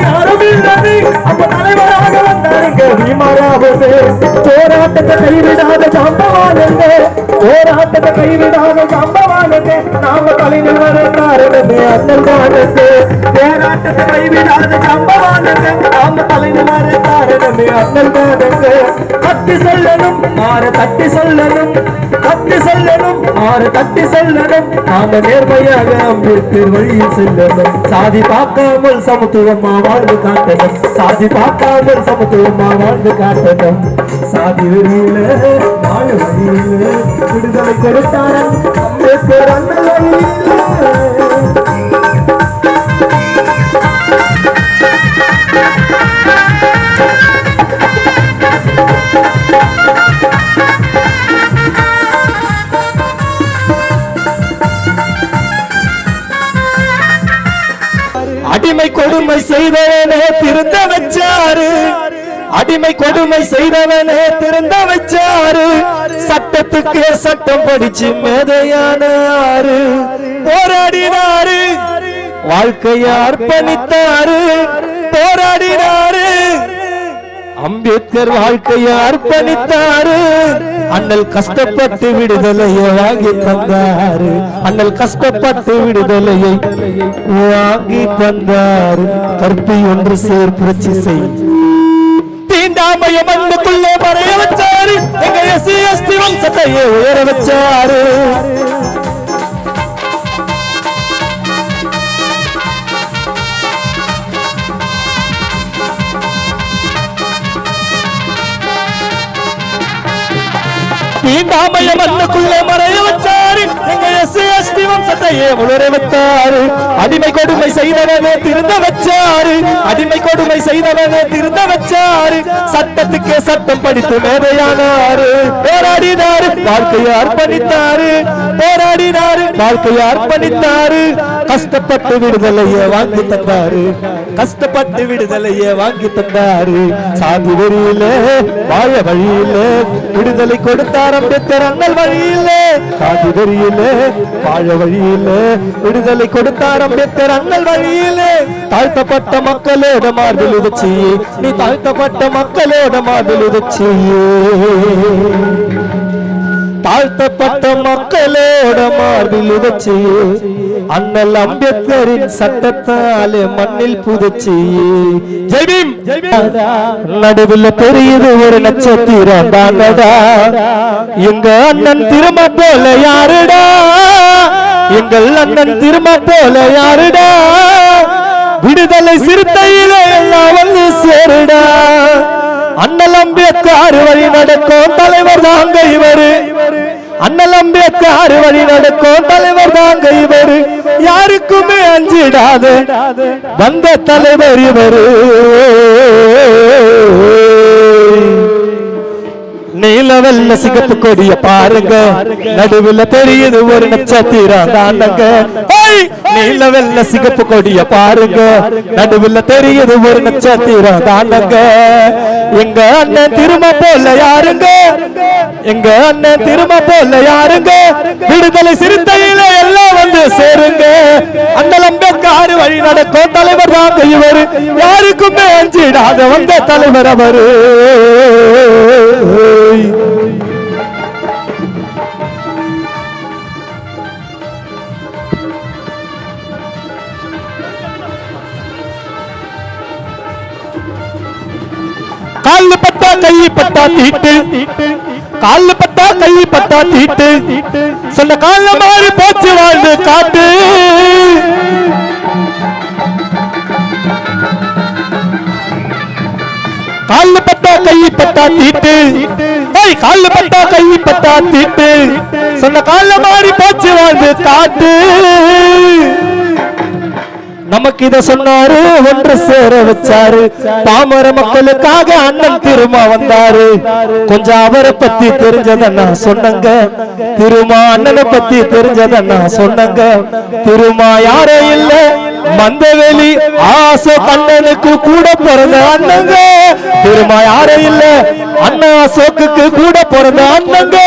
யாரும் இல்லது அப்ப தலைவராக வந்தாருங்க பீமராவது. போராட்டத்தை கைவிடாத ஜாம்பவானுங்க, போராட்டத்தை கைவிடாத ஜாம்பவானுங்க. நாம தலைவர் காரணமே அண்ணன் தானுங்க. போராட்டத்தை கைவிடாத ஜாம்பவானுங்க, நாம தலைவர் காரணமே அண்ணன் தானுங்க. தட்டி சொல்லணும் மாற தட்டி சொல்லணும், தட்டி சொல்லணும் மாற தட்டி சொல்லணும். நாம நேர்மையாக அம்பேத்கர் வழியில் செல்லணும். சாதி பார்க்காமல் சமத்துவமா வாழ்ந்து காட்டணும், சாதி பார்க்காமல் சமத்துவமா வாழ்ந்து காட்டணும். சாதி வெறியில வாழ வழியில விடுதலை கொடுத்தார அம்பேத்கர் அண்ணன் வழியில. அடிமை கொடுமை செய்தவனே திருந்த வச்சாரு, அடிமை கொடுமை செய்தவனே திருந்த வச்சாரு. சட்டத்துக்கு சட்டம் படிச்சு மேதையானாரு, போராடினாரு, வாழ்க்கையை அர்ப்பணித்தாரு, போராடினாரு. அம்பேத்கர் வாழ்க்கையை அர்ப்பணித்தாரு. அண்ணல் கஷ்டப்பட்டு விடுதலையை வாங்கி தந்தாரு, அண்ணல் கஷ்டப்பட்டு விடுதலையை வாங்கி தந்தாரு. கற்பி ஒன்று சேர் புரட்சி செய் தீண்டாமைய மண்ணுக்குள்ளே மறைய வச்சாரு. எங்க எஸ்சி எஸ்டி வம்சத்தையே உயர வச்சாரு. தீண்டாமைய மண்ணுக்குள்ளே மறைய வச்சாரு. எங்க எஸ்சி எஸ்டி வம்சத்தையே உலர வைத்தாரு. அடிமை கொடுமை செய்தவனே திருந்த வச்சாரு, அடிமை கொடுமை செய்தவனே திருந்த வச்சாரு. சட்டத்துக்கு சட்டம் படித்து மேதையானாரு, போராடினாரு, வாழ்க்கையை அர்ப்பணித்தாரு, போராடினாரு, வாழ்க்கையை அர்ப்பணித்தாரு. கஷ்டப்பட்டு விடுதலையை வாங்கி தந்தாரு, கஷ்டப்பட்டு விடுதலையை வாங்கி தந்தாரு. சாதி வெறியில வாழ வழியில விடுதலை கொடுத்தார் அம்பேத்கர் அண்ணல் வழியில. சாதி வெறியில வாழ வழியில விடுதலை கொடுத்தார் அம்பேத்கர் அண்ணல் வழியில. தாழ்த்தப்பட்ட மக்களோட மார்பில் உதச்சி, நீ தாழ்த்தப்பட்ட மக்களோட மார்பில் உதச்சி. தாழ்த்தப்பட்ட மக்களோட மார்பில் உதச்சி, அண்ணல் அம்பேத்கரின் சட்டத்தாலே மண்ணில் புதைச்சி. ஜெய்பீம் நடுவில் தெரியுது ஒரு நட்சத்திரம் தானடா. எங்க அண்ணன் திரும்ப போல யாருடா, எங்கள் அண்ணன் திரும்ப போல யாருடா. விடுதலை சிறுத்தையில எல்லாம் வந்து சேருடா. அண்ணல் அம்பேத்கர் வழி நடக்கும் தலைவர் தாங்க இவரு, அண்ணல் அம்பேத்கர் வழி நடக்கும் தலைவர் தாங்க இவரு. யாருக்குமே அஞ்சிடாத வந்த தலைவர் இவரு. நீலவெல்ல சிகப்பு கொடிய பாருங்க, நடுவில் தெரியுது ஒரு நட்சத்திரம் தானங்க. நீலவெல்ல சிகப்பு கொடிய பாருங்க, நடுவில் தெரியுது ஒரு நட்சத்திரம் தானங்க. எங்க அண்ணன் திரும்ப போல யாருங்க, எங்க அண்ணன் திரும்ப போல யாருங்க. விடுதலை சிறுத்தையில எல்லாம் வந்து சேருங்க. அண்ணல் அம்பேத்கர் வழி நடக்கும் தலைவர் தாங்க இவரு. யாருக்குமே அஞ்சிடாத வந்த தலைவர் அவரு. கால் பட்டா கை பட்டா தீட்டு, கால் பட்டா கை பட்டா தீட்டு. சொன்ன கால மாறி போச்சு வாழ்ந்து காட்டு. கால் பட்டா கை பட்டா தீட்டு, கால் பட்டா கை பட்டா தீட்டு. சொன்ன கால மாறி போச்சு வாழ்ந்து காட்டு. நமக்கு இத சொன்னாரு, ஒன்று சேர வச்சாரு. பாமர மக்களுக்காக அண்ணன் திருமா வந்தாரு. கொஞ்சம் அவரை பத்தி தெரிஞ்சதன்னா சொன்னங்க, திருமா அண்ணனை பத்தி தெரிஞ்சதன்னா சொன்னங்க. திருமா யாரே இல்ல மந்தவெளி ஆசோ கண்ணனுக்கு கூட பிறந்த அண்ணங்க. திருமா யாரே இல்ல அண்ணா அசோக்கு கூட பிறந்த அண்ணங்க.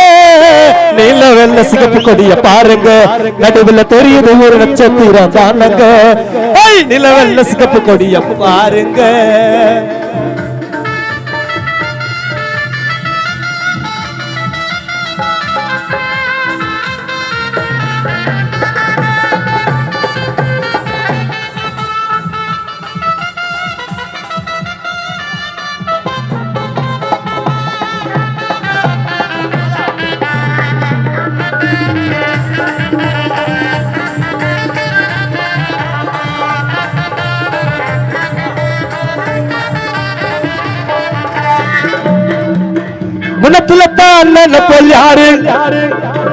நீல வெள்ள சிகப்பு கொடிய பாருங்க நடுவுல தெரியுது ஒரு நட்சத்திரம் தானங்க நீல வெள்ள சிகப்பு கொடிய பாருங்க குணத்துல தான் அண்ணன் போல் யாரு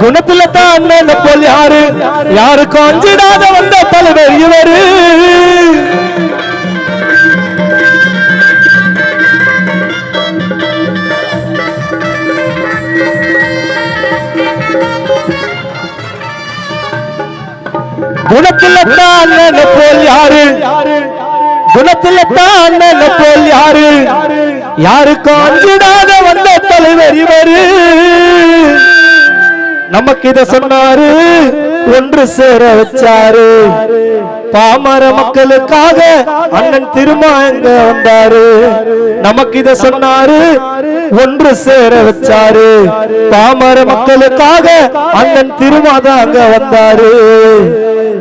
குணத்துல தான் அண்ணன் போல் யாரு யாருக்கும் அஞ்சிடாத வந்த தலைவர் இவரு குணத்துல தான் அண்ணன் போல் யாரு குணத்துல தான் அண்ணன் போல் யாரு யாருக்கும் அஞ்சிடாத வந்த தலைவர் இவரு நமக்கு இத சொன்னாரு ஒன்று சேர வச்சாரு பாமர மக்களுக்காக அண்ணன் திருமா எங்க வந்தாரு நமக்கு இத சொன்னாரு ஒன்று சேர வச்சாரு பாமர மக்களுக்காக அண்ணன் திருமா தான் அங்க வந்தாரு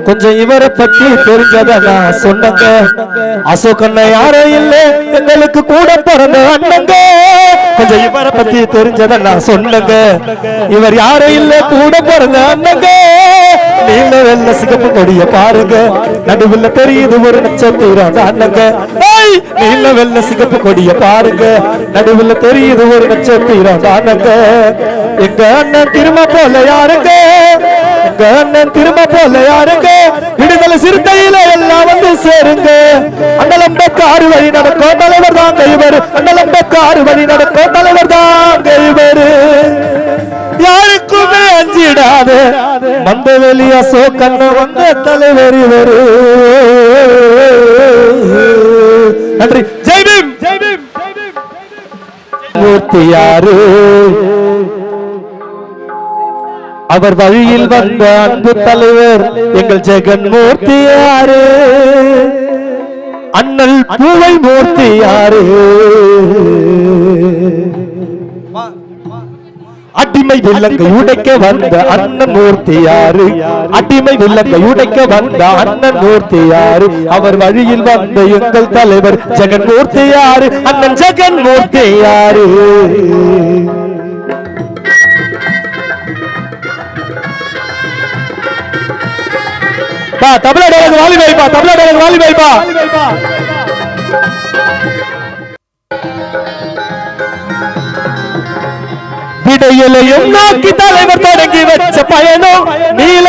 கொஞ்சம் இவரை பத்தி தெரிஞ்சத நான் சொன்னங்க அசோகண்ண யாரும் இல்ல எங்களுக்கு கூட பிறந்த அண்ணங்க கொஞ்சம் இவரை பத்தி தெரிஞ்சத நான் சொன்னங்க இவர் யாரும் இல்ல கூட பிறந்த அண்ணங்க நீல வெள்ள சிகப்பு கொடிய பாருங்க நடுவுல தெரியுது ஒரு நட்சத்திரம் அண்ணங்க நீல வெள்ள சிகப்பு கொடிய பாருங்க நடுவுல தெரியுது ஒரு நட்சத்திரம் அண்ணங்க எங்க அண்ணன் திரும்ப போல யாருங்க எங்க அண்ணன் திரும்ப போல யாருங்க விடுதலை சிறுத்தையில எல்லாம் வந்து சேருங்க அண்ணலம்பக்கு 6 வழி நடக்கும் தலைவர் தாங்க இவர் அண்ணலம்பக்கு 6 வழி நடக்கும் தலைவர் தாங்க இவர் யாருக்குமே அஞ்சிடாத மந்த வெளிய சோக்கண்ண வந்த தலைவர் இவர் நன்றி ஜெய் பீம் மூர்த்தி யாரு அவர் வழியில் வந்த அன்பு தலைவர் எங்கள் ஜெகன் மூர்த்தி யாரு அண்ணல் பூவை மூர்த்தி யாரு அடிமை வில்லங்கை உடைக்க வந்த அண்ணன் மூர்த்தி யாரு அடிமை வில்லங்கை உடைக்க வந்த அண்ணன் மூர்த்தி யாரு அவர் வழியில் வந்த எங்கள் தலைவர் ஜெகன் மூர்த்தி யாரு அண்ணன் ஜெகன் மூர்த்தி யாரு பா தமிழ்நாடு வாலி வைப்பா தமிழ்நாடு வாலி வைப்பா விடையிலையும் நோக்கி தலைவர் தொடங்கி வச்ச பயணம் நீல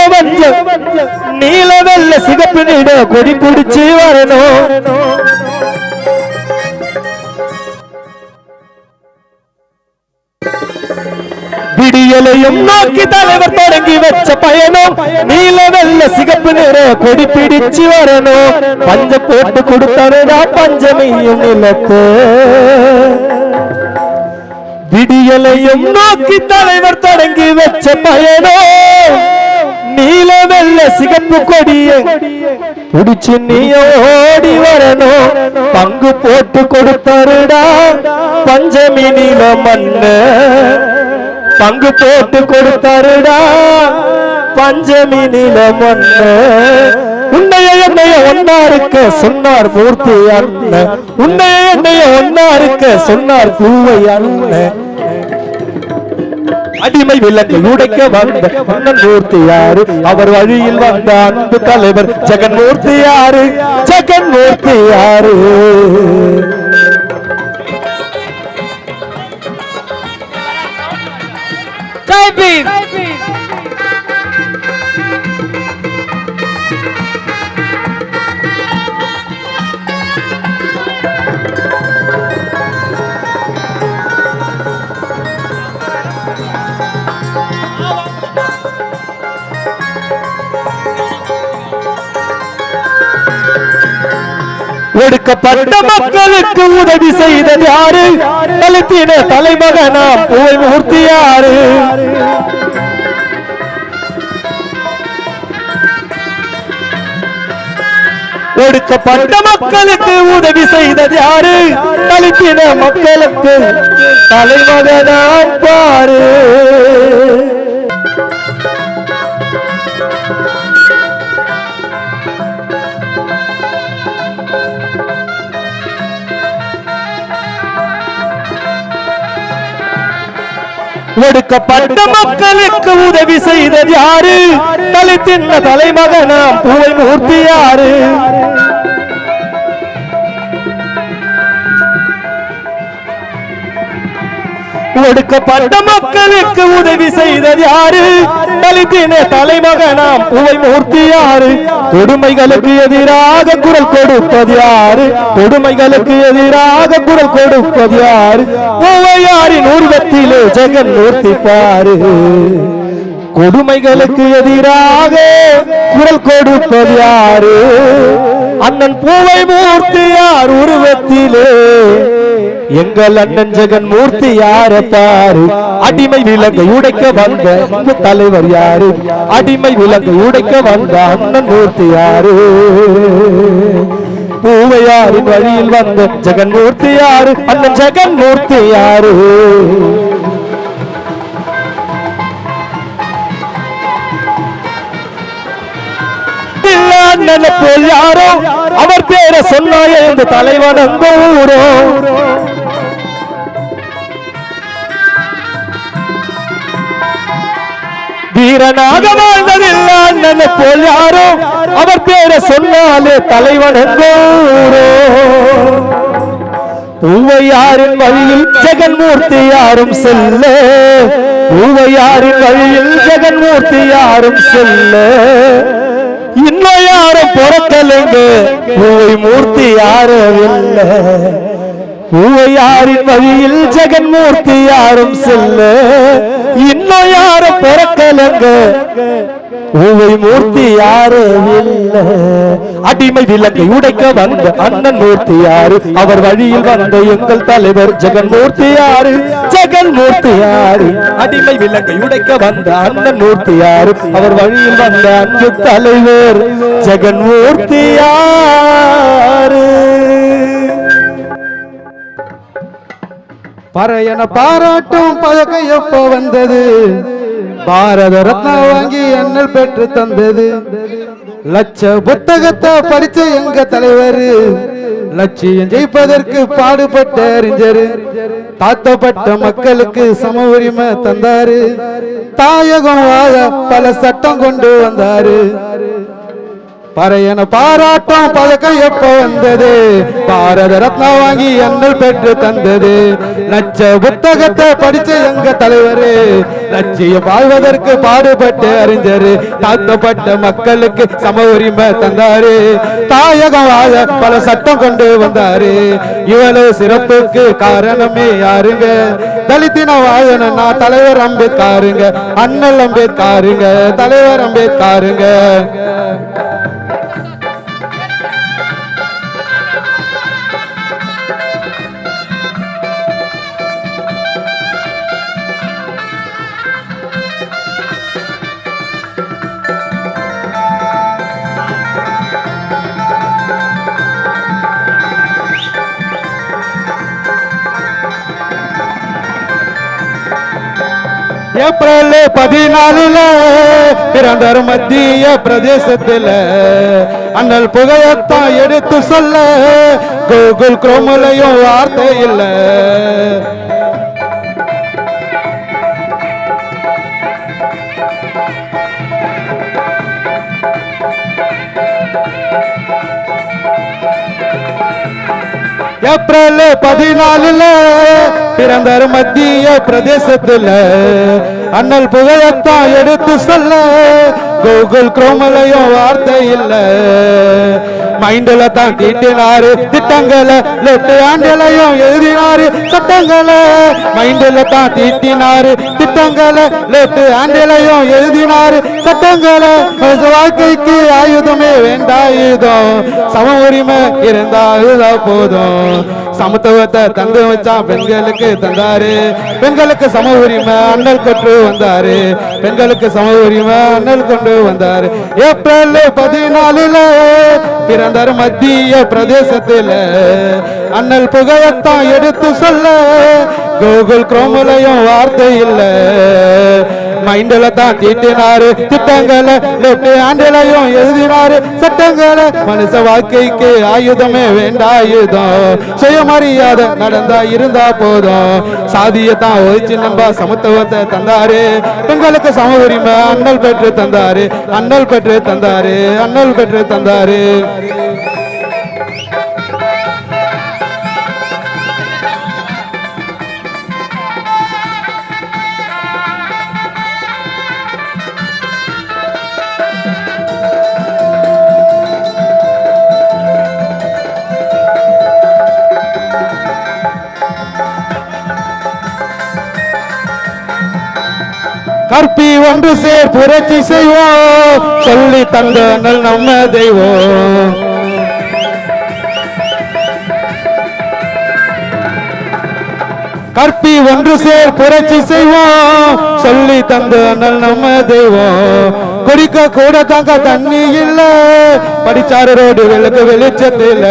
வெள்ள சிகப்பு நீட கொடி பிடிச்சு வரணும் விடியலையும் நோக்கி தலைவர் தொடங்கி வச்ச பயணம் நீல வெள்ள சிகப்பு நிற கொடி பிடிச்சு வரணும் பஞ்ச போட்டு கொடுத்தருடா பஞ்சமையும் நிலத்து விடியலையும் நோக்கி தலைவர் தொடங்கி வச்ச பயணம் நீல வெள்ள சிகப்பு கொடிய பிடிச்சு நீ ஓடி வரணும் பங்கு போட்டு கொடுத்தருடா பஞ்சமி நீல மண்ணு பங்கு போட்டு கொடுத்தருடா பஞ்சமி நீல மண்ணு உன்னைய என்னைய ஒன்னா இருக்க சொன்னார் மூர்த்தி அண்ணன் உன்னைய என்னைய ஒன்னா இருக்க சொன்னார் பூவை அண்ணன் அடிமை விலங்கு உடைக்க வந்த அண்ணன் மூர்த்தி யாரு அவர் வழியில் வந்த அன்பு தலைவர் ஜெகன் மூர்த்தி யாரு ஜெகன் மூர்த்தி யாரு ஜெய் பீம் ஒடுக்கப்பட்ட மக்களுக்கு உதவி செய்தது யாரு? தலித்தின தலைமகனாம் பூவை மூர்த்தி யாரு? ஒடுக்கப்பட்ட மக்களுக்கு உதவி செய்தது யாரு? தலித்தின மக்களுக்கு தலைமகனாம் பாரு. ஒடுக்கப்பட்ட மக்களுக்கு உதவி செய்தது யாரு? தலித்தின தலைமகனாம் பூவை மூர்த்தி யாரு? ஒடுக்கப்பட்ட மக்களுக்கு உதவி செய்தது யாரு? தலித்தின தலைமகனாம் பூவை மூர்த்தி யாரு? கொடுமைகளுக்கு எதிராக குரல் கொடுப்பது யாரு? கொடுமைகளுக்கு எதிராக குரல் கொடுப்பது யாரு? பூவையாரின் உருவத்திலே ஜெகன் மூர்த்தி பாரு. கொடுமைகளுக்கு எதிராக குரல் கொடுப்பது யாரு? அண்ணன் பூவை மூர்த்தி யார் உருவத்திலே எங்கள் அண்ணன் ஜெகன் மூர்த்தி யார பாரு. அடிமை விலங்கை உடைக்க வந்த தலைவர் யாரு? அடிமை விலங்கை உடைக்க வந்த அண்ணன் மூர்த்தி யாரு? பூவையாரின் வழியில் வந்த ஜெகன் மூர்த்தி யாரு? அண்ணன் ஜெகன் மூர்த்தி யாரு? போல் யாரோ அவர் பேரை சொன்னாய இந்த தலைவனங்கூரோ. வீரனாக வாழ்ந்ததில்லை அண்ணனை போல் யாரோ அவர் பேரை சொன்னாலே தலைவனங்கூரோ. பூவையாரின் வழியில் ஜெகன் மூர்த்தி யாரும் செல்ல. பூவையாரின் வழியில் ஜெகன் மூர்த்தி யாரும் செல்ல. இன்னும் யாரும் பொறக்கலைங்க பூவை மூர்த்தி யாரும் இல்லை. பூவையாரின் வழியில் ஜெகன் மூர்த்தி யாரும் செல்ல. இன்னும் யாரும் பொறக்கலைங்க பூவை மூர்த்தி யாரும் இல்லை. அடிமை விலங்கை உடைக்க வந்த அண்ணன் மூர்த்தி யாரு? அவர் வழியில் வந்த எங்கள் தலைவர் ஜெகன் மூர்த்தி யாரு? ஜெகன் மூர்த்தி யாரு? அடிமை விலங்கை உடைக்க வந்த அண்ணன் மூர்த்தி யாரு? அவர் வழியில் வந்த அன்பு தலைவர் ஜெகன் மூர்த்தி யாரு? பறையன பாராட்டும் பழக்கம் எப்ப வந்தது? பாரத ரத்னா வாங்கி அண்ணல் பெற்று தந்தது. லட்ச புத்தகத்தை படிச்ச எங்க தலைவர் லட்சியம் ஜெயிப்பதற்கு பாடுபட்ட அறிஞர். தாத்தப்பட்ட மக்களுக்கு சம உரிமை தந்தாரு. தாயகம் வாழ பல சட்டம் கொண்டு வந்தாரு. பறையன பாராட்டம் பழக்கம் எப்ப வந்தது? பாரத ரத்னா வாங்கி அண்ணல் பெற்று தந்தது. லட்ச புத்தகத்தை படிச்ச எங்க தலைவர் லட்சியம் வாழ்வதற்கு பாடுபட்டு அறிஞர். தாழ்த்தப்பட்ட மக்களுக்கு சம உரிமை தந்தாரு. தாயகம் வாழ பல சட்டம் கொண்டு வந்தாரு. இவ்வளவு சிறப்புக்கு காரணமே யாருங்க? தலித்தின வாழனா தலைவர் அம்பேத்கருங்க. அண்ணல் அம்பேத்கருங்க. தலைவர் அம்பேத்கருங்க. ஏப்ரல் 14 பிறந்தார் மத்திய பிரதேசத்தில். அண்ணல் புகையத்தான் எடுத்து சொல்ல கூகுள் குரோம்லயும் வார்த்தை இல்லை. ஏப்ரல் 14 பிறந்தார் மத்திய பிரதேசத்துல அண்ணல் புகழத்தான் எடுத்து சொல்ல கூகுள் குரோமலையும் வார்த்தை இல்ல மைண்ட்ல தான் தீட்டினாரு திட்டங்களை லெட்டு ஆண்டலையும் எழுதினாரு சட்டங்களை மைண்ட்ல தான் தீட்டினாரு திட்டங்களை லெட்டு ஆண்டலையும் எழுதினாரு சட்டங்களை வாழ்க்கைக்கு ஆயுதமே வேண்டாயுதம் சம உரிமை இருந்தால் போதும் சமத்துவத்தை தந்து வச்சா பெண்களுக்கு தந்தாரு பெண்களுக்கு சம உரிமை அண்ணல் கொண்டு வந்தாரு பெண்களுக்கு சம உரிமை அண்ணல் கொண்டு வந்தாரு ஏப்ரல் 14 பிறந்தார் மத்திய பிரதேசத்துல அண்ணல் புகழத்தான் எடுத்து சொல்ல கூகுள் குரோமலையும் வார்த்தை இல்ல மைண்ட்ல தான் தீட்டினாரு திட்டங்களை லெப்ட் ஹேண்ட்லயும் எழுதினாரு சட்டங்களை மனுஷ வாழ்க்கைக்கு ஆயுதமே வேண்டாயுதம் சுயமரியாதை நடந்தா இருந்தா போதும் சாதியத்தான் ஒழிச்சு நம்ம சமத்துவத்தை தந்தாரு பெண்களுக்கு சம உரிமை அண்ணல் பெற்று தந்தாரு அண்ணல் பெற்று தந்தாரு அண்ணல் பெற்று தந்தாரு கற்பி ஒன்று சேர் புரட்சி செய்வோம் சொல்லி தந்த நல் நம்ம தெய்வம் கற்பி ஒன்று சேர் புரட்சி செய்வோம் சொல்லி தந்த நல் நம்ம தெய்வம் குடிக்க கூட தாங்க தண்ணி இல்ல படிச்சாரு ரோடு விளக்கு வெளிச்சத்தில்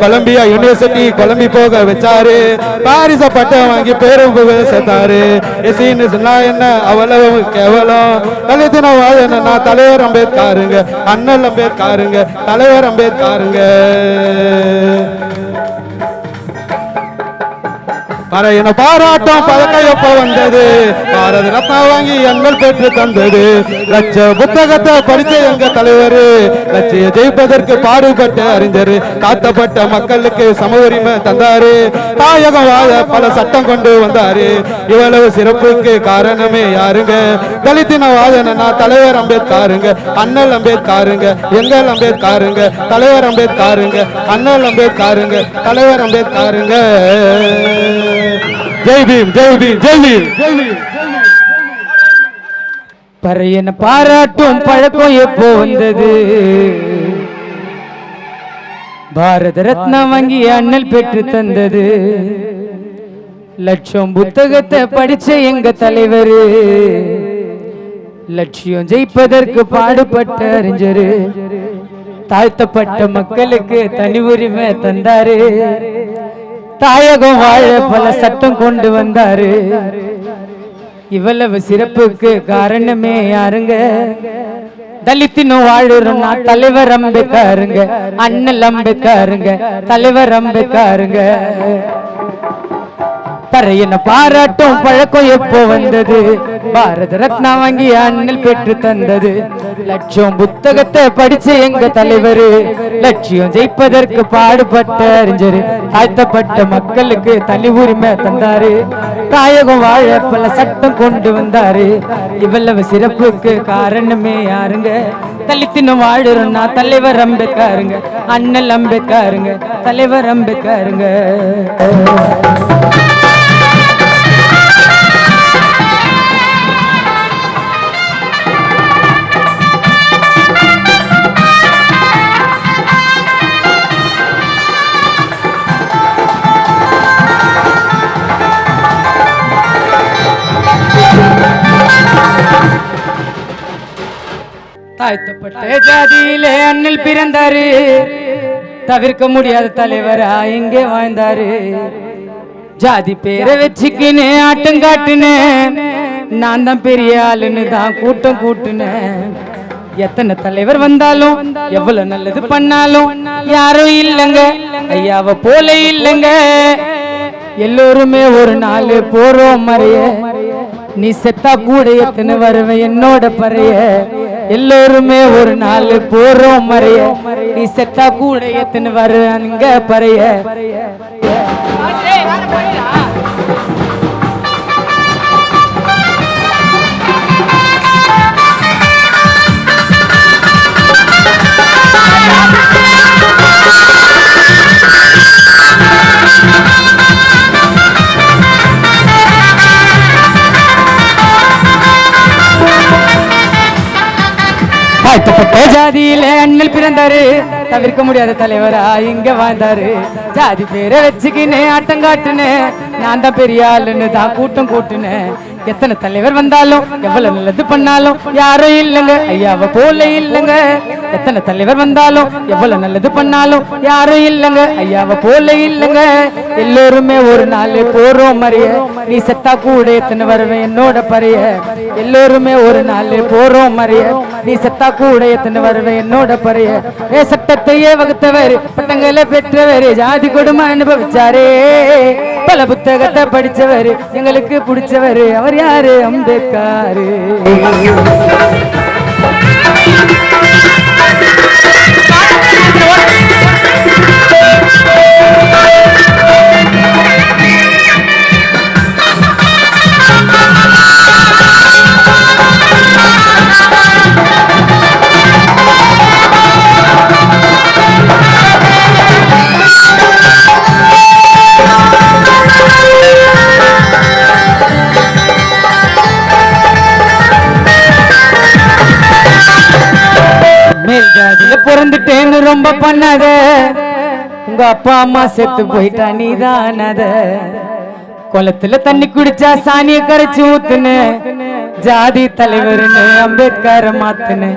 கொலம்பியா யூனிவர்சிட்டி கொலம்பி போக வச்சாரு பாரிச பட்டம் வாங்கி பேரும் சேர்த்தாரு எசின்னு சொன்னா என்ன அவ்வளவு கேவலம் தலித்தின வாழனா தலைவர் அம்பேத்காருங்க அண்ணல் அம்பேத்காருங்க தலைவர் அம்பேத்காருங்க பறையன பாராட்டம் பதக்கம் எப்ப வந்தது பாரத ரத்னா வாங்கி அண்ணல் பெற்று தந்தது லட்ச புத்தகத்தை படிச்ச எங்க தலைவர் லட்சிய ஜெயிப்பதற்கு பாடுபட்ட அறிஞர் காத்தப்பட்ட மக்களுக்கு சம உரிமை தந்தாரு தாயகம் வாழ பல சட்டம் கொண்டு வந்தாரு இவ்வளவு சிறப்புக்கு காரணமே யாருங்க தலித்தின வாதனா தலைவர் அம்பேத்காருங்க அண்ணல் அம்பேத்காருங்க எங்கள் அம்பேத்காருங்க தலைவர் அம்பேத்காருங்க அண்ணல் அம்பேத்காருங்க தலைவர் அம்பேத்காருங்க ஜெய் பீம் ஜெய் பீம் ஜெய் பீம் ஜெய் பீம் பறையன பாராட்டும் பழக்கம் எப்போ வந்தது பாரத ரத்னா வாங்கி அண்ணல் பெற்று தந்தது லட்சம் புத்தகத்தை படிச்ச எங்க தலைவர் லட்சியம் ஜெயிப்பதற்கு பாடுபட்ட அறிஞரு தாழ்த்தப்பட்ட மக்களுக்கு தனி உரிமை தந்தாரு தாயகம் வாழ பல சட்டம் கொண்டு வந்தாரு இவ்வளவு சிறப்புக்கு காரணமே யாருங்க தலித்தினும் வாழுறோம் தலைவர் அம்பேத்காருங்க அண்ணல் அம்பேத்காருங்க தலைவர் அம்பேத்காருங்க பறையன பாராட்டும் பழக்கம் எப்போ வந்தது பாரத ரத்னா வாங்கி அண்ணல் பெற்று தந்தது லட்சம் புத்தகத்தை படிச்ச எங்க தலைவர் லட்சியம் ஜெயிப்பதற்கு பாடுபட்ட அறிஞர் தாழ்த்தப்பட்ட மக்களுக்கு தனி உரிமை தந்தாரு தாயகம் வாழ பல சட்டம் கொண்டு வந்தாரு இவ்வளவு சிறப்புக்கு காரணமே யாருங்க தலித்தினும் வாழுறோம்னா தலைவர் அம்பேத்காருங்க அண்ணல் அம்பேத்காருங்க தலைவர் அம்பேத்காருங்க தாழ்த்தப்பட்ட ஜாதியிலே அண்ணல் பிறந்தாரு தவிர்க்க முடியாத தலைவரா இங்கே வாழ்ந்தாரு ஜாதி பேரை வச்சுக்கின்னு ஆட்டம் காட்டுனேன் நான் தான் பெரிய ஆளுன்னு தான் கூட்டம் கூட்டுனேன் எத்தனை தலைவர் வந்தாலும் எவ்வளவு நல்லது பண்ணாலும் யாரும் இல்லைங்க ஐயாவை போல இல்லைங்க எல்லோருமே ஒரு நாள் போறோம் மறைய நீ செத்தா கூட எத்தனை வருவேன் என்னோட பறைய எல்லோருமே ஒரு நாள் போறோம் மறைய நீ செத்தா கூட எத்தனை வருவாங்க பறைய தாழ்த்தப்பட்ட ஜாதியில அண்ணல் பிறந்தாரு தவிர்க்க முடியாத தலைவரா இங்க வாழ்ந்தாரு ஜாதி பேரை வச்சுக்கினே ஆட்டம் காட்டுனே நான் தான் பெரிய ஆளுன்னு தான் கூட்டம் கூட்டுனேன் எத்தனை தலைவர் வந்தாலும் எவ்வளவு நல்லது பண்ணாலும் யாரும் இல்லைங்க ஐயாவை போல இல்லைங்க எத்தனை தலைவர் வந்தாலும் எவ்வளவு நல்லது பண்ணாலும் யாரும் இல்லைங்க ஐயாவை போல இல்லைங்க எல்லோருமே ஒரு நாள் போறோம் மறைய நீ செத்தா கூட எத்தனை வருவேன் என்னோட பறைய எல்லோருமே ஒரு நாள் போறோம் மறைய நீ செத்தா கூட எத்தனை வருவேன் என்னோட பறைய சட்டத்தையே வகுத்தவர் பட்டங்களை பெற்றவர் ஜாதி கொடுமை அனுபவிச்சாரே பல புத்தகத்தை படிச்சவர் எங்களுக்கு பிடிச்சவர் அவர் யாரு அம்பேத்கர் பிறந்துட்டேன்னு ரொம்ப பண்ணாத உங்க அப்பா அம்மா செத்து போயிட்டா நீதானத குளத்துல தண்ணி குடிச்சா சாணிய கரைச்சு ஊத்துன ஜாதி தலைவர்னு அம்பேத்கரை மாத்துன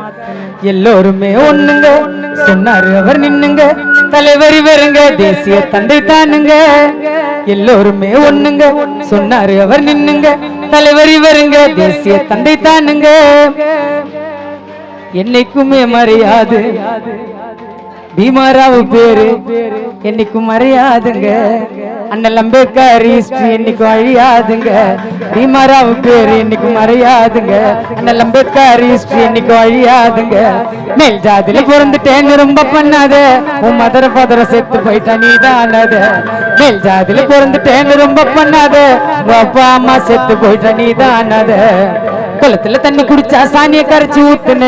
எல்லோருமே ஒண்ணுங்க சொன்னாரு அவர் நின்னுங்க தலைவர் இவருங்க தேசிய தந்தை தானுங்க எல்லோருமே ஒண்ணுங்க சொன்னாரு அவர் நின்னுங்க தலைவர் இவருங்க தேசிய தந்தை தானுங்க என்னைக்குமே மறையாது பீமாராவ் பேரு என்னைக்கும் மறையாதுங்க அண்ணல் அம்பேத்கர் ஹிஸ்டரி என்னைக்கும் அழியாதுங்க பீமாராவ் பேரு என்னைக்கும் மறையாதுங்க அண்ணல் அம்பேத்கர் ஹிஸ்டரி என்னைக்கும் அழியாதுங்க மேல் ஜாதியில பிறந்துட்டேன்னு ரொம்ப பண்ணாத உன் மதர பதர செத்து போயிட்டா நீதானத மேல் ஜாதியில பிறந்துட்டேன்னு ரொம்ப பண்ணாத உன் அப்பா அம்மா செத்து போயிட்டா நீதானத குளத்துல தண்ணி குடிச்சா சாணிய கரைச்சு ஊத்துன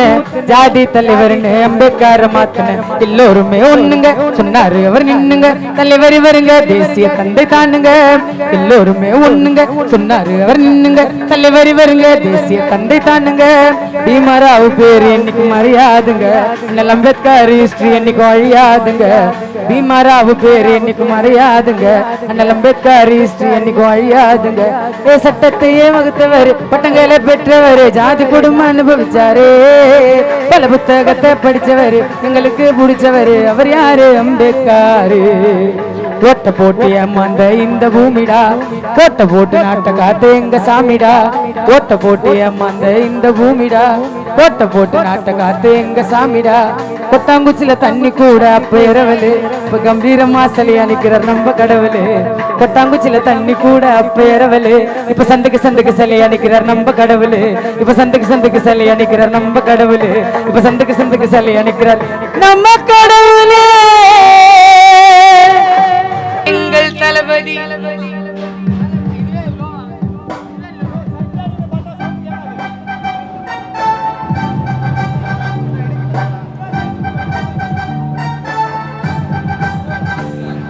ஜாதி தலைவர்னு அம்பேத்கரை மாத்துன எல்லோருமே ஒண்ணுங்க சொன்னாரு அவர் நின்னுங்க தலைவர் இவருங்க தேசிய தந்தை தானுங்க எல்லோருமே ஒண்ணுங்க சொன்னாரு அவர் நின்னுங்க தலைவர் இவருங்க தேசிய தந்தை தானுங்க பீமாராவ் பேரு என்னைக்கு மறையாதுங்க அண்ணல் அம்பேத்கர் ஹிஸ்டரி என்னைக்கும் அழியாதுங்க பீமாராவ் பேரு என்னைக்கு மறையாதுங்க அண்ணல் அம்பேத்கர் ஹிஸ்டரி என்னைக்கும் அழியாதுங்க சட்டத்தையே வகுத்தவர் பட்டங்களை பெற்றவர் ஜாதி கொடுமை அனுபவிச்சாரு பல புத்தகத்தை படிச்சவர் எங்களுக்கு பிடிச்சவர் அவர் யாரு அம்பேத்கர் கோட்டை போட்டு ஏமாந்த இந்த பூமிடா கோட்டை போட்டு நாட்டை காத்து எங்க சாமிடா கோட்டை போட்டு ஏமாந்த இந்த பூமிடா கோட்டை போட்டு நாட்டை காத்து எங்க சாமிடா கொட்டாங்குச்சில தண்ணி கூட அப்ப இரவலு இப்ப கம்பீரமா சலி அணிக்கிறார் நம்ம கடவுளு கொட்டாங்குச்சில தண்ணி கூட அப்ப இரவலு இப்ப சந்துக்கு சலி அணிக்கிறார் நம்ம கடவுளு இப்ப சந்துக்கு சலி அணிக்கிறார் நம்ம கடவுளு இப்ப சந்துக்கு சலி அணிக்கிறார் நம்ம கடவுளே எங்கள் தளபதி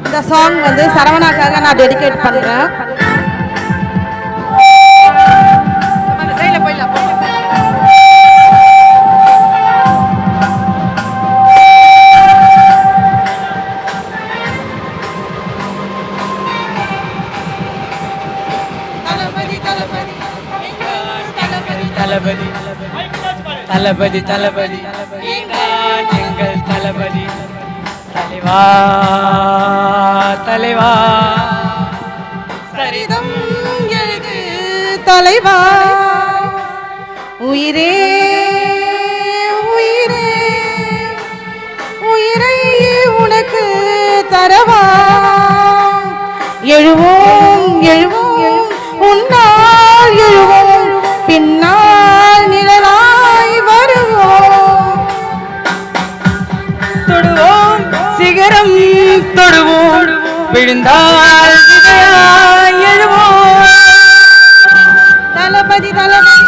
இந்த சாங் வந்து சரவணாக்காக நான் டெடிகேட் பண்றேன். தளபதி தளபதி எங்கள் தளபதி தலைவா தலைவா சரிதம் எழுது தலைவா உயிரே உயிரே உயிரை உனக்கு தரவா எழுவோம் எழுவோம் உன்னால் எழுவோம் பின்னால் நிழலாய் வருவோம் எழுந்தால் விதையாய் எழுவோம். தளபதி தளபதி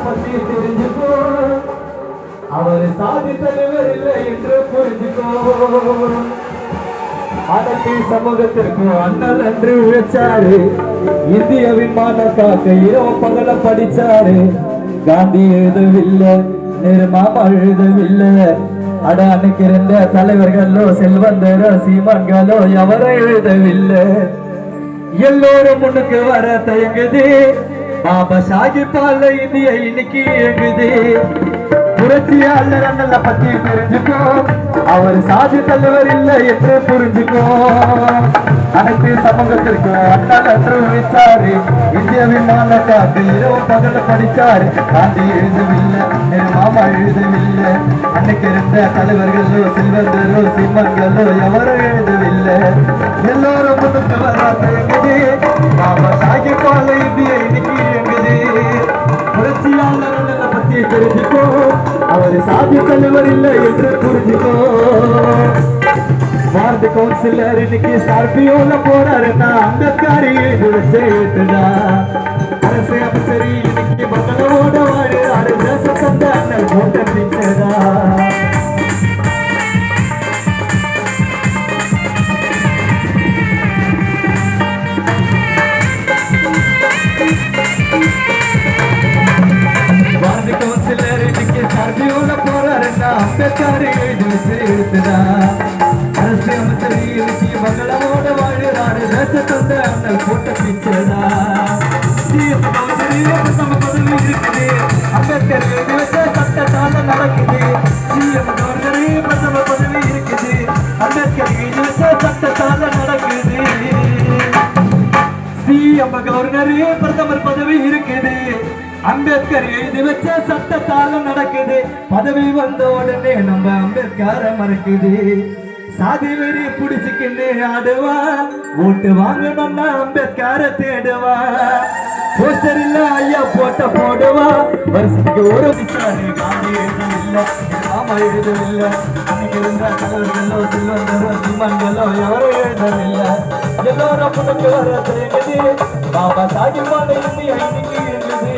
பத்தி தெரிஞ்சுக்கோ, அவர் சாதி தலைவர் இல்லை என்று புரிஞ்சுக்கோ. அதற்கு சமூகத்திற்கு அண்ணல் என்று உழைச்சாரு, இந்திய விமான காக்க இரவு பகல படிச்சாரு. காந்தி எழுதவில்லை, நேருமாமா எழுதவில்லை, அட அன்னைக்கு இருந்த தலைவர்களோ செல்வந்தரோ சீமான்களோ எவரும் எழுதவில்லை. எல்லோரும் முன்னுக்கு வர தயங்குது, பாபா சாஹிப்பால இந்திய இன்னைக்கு இயங்குது. புரட்சியாளர் அண்ணல பத்தி தெரிஞ்சுக்கோ, அவர் சாதி தலைவர் இல்லை என்று புரிஞ்சுக்கோ. அனைத்து சமூகத்திற்கு அண்ணல் என்று உழைச்சாரு, இந்திய விமான காத்து இரவு பகல படிச்சாரு. காந்தி எழுதவில்லை, மாமா எழுதவில்லை, அன்னைக்கு இருந்த தலைவர்களோ செல்வந்தரோ சிம்மங்களோ எவரும் எழுதவில்லை. எல்லோரும் முன்னுக்கு வர தயங்குது, பாபா சாஹிப்பால இந்திய இன்னைக்கு இயங்குது. புரட்சியாளர் அண்ணல பத்தி தெரிஞ்சுக்கோ, அவர் சாதி தலைவர் இல்லை என்று புரிஞ்சுக்கோ. வார்டு கவுன்சிலர் இன்னைக்கு ஸ்கார்பியோல போறாருன்னா அம்பேத்கர் எழுதுதா. அரசு அமைச்சரி இன்னைக்கு மக்களோட வாழ தேச தந்த அண்ணல் போட்ட பிச்சதா. வார்டு கவுன்சிலர் இன்னைக்கு ஸ்கார்பியோல போறாருன்னா அம்பேத்கர் எழுதுதா. அரசு அமைச்சர் இன்னைக்கு மங்களோட வாழ்றாரு தேச தந்த அண்ணல் போட்ட பிச்சதா. நம்ம பதவி இருக்குது, அம்பேத்கர் எழுதி வச்ச சட்டத்தால நடக்குது. சிஎம் கவர்னரே பிரதம பதவி இருக்குது, அம்பேத்கர் எழுதி வச்ச சட்டத்தால நடக்குது. சிஎம் கவர்னரே பிரதமர் பதவி இருக்குது, அம்பேத்கர் எழுதி வச்ச சட்டத்தால நடக்குது. பதவி வந்த உடனே நம்ம அம்பேத்கரை மறக்குது. சாதி வெறி புடிச்சுக்கின்னு ஆடுவா, ஓட்டு வாங்கணும்னா அம்பேத்கரை தேடுவா. போஸ்டர் இல்ல ஐயா போட்ட போடுவா, வருஷத்துக்கு ஒரு விசாரி. காந்தி எழுதவில்லை, மாமா எழுதவில்லை, அன்னைக்கு இருந்த தலைவர்களோ செல்வந்தரோ சிம்மங்களோ எவரும் எழுதவில்லை. எல்லோரும் முன்னுக்கு வர தெரியுது, பாபா சாஹிப்பால இந்தியா இன்னைக்கு எழுது.